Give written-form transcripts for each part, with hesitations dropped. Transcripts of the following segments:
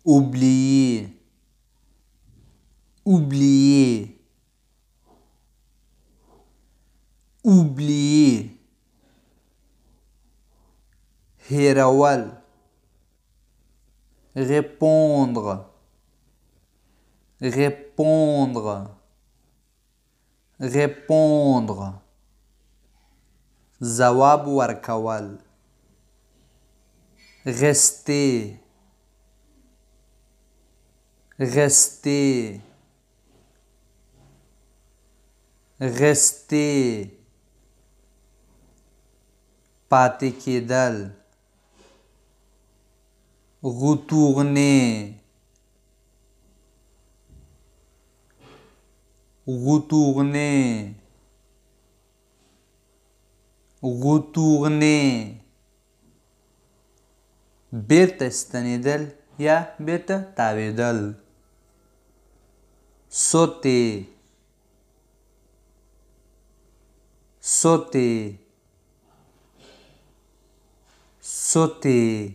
oublier, oublier, oublier, هیرول, répondre, répondre, répondre, ځواب ورکول, rester, rester, rester, پاتې کېدل, retourner, retourner, retourner, بیرته ستنېدل یا بیرته تاوېدل, sauter, sauter, sauter,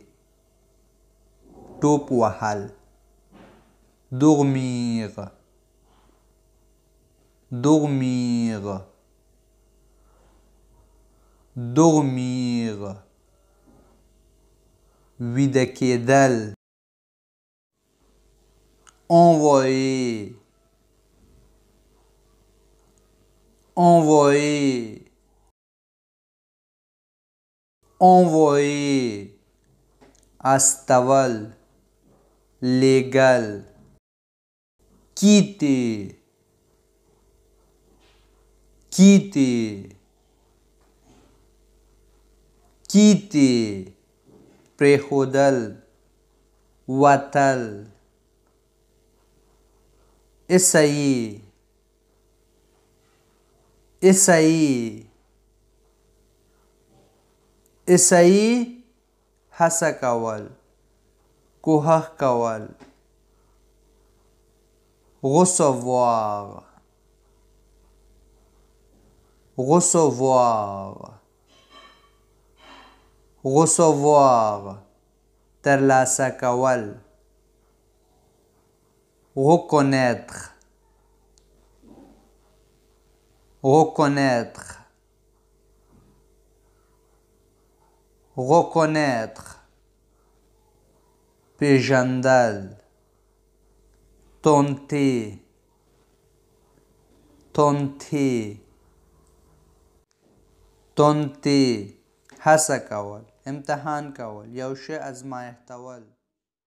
ټوپ وهل, dormir, dormir, dormir, ویده کېدل, envoyer, envoyer, envoyer, استول, légal, quitter, quitter, quitter, پرېښودل, وتل, essayer, essayer, essayer, هڅه کول, کوښښ کول, recevoir, recevoir, recevoir, ترلاسه کول, reconnaître, reconnaître, reconnaître, پیژندل, tenter, tenter, tenter, هڅه کول, امتحان کول, یو شی ازمایښتول.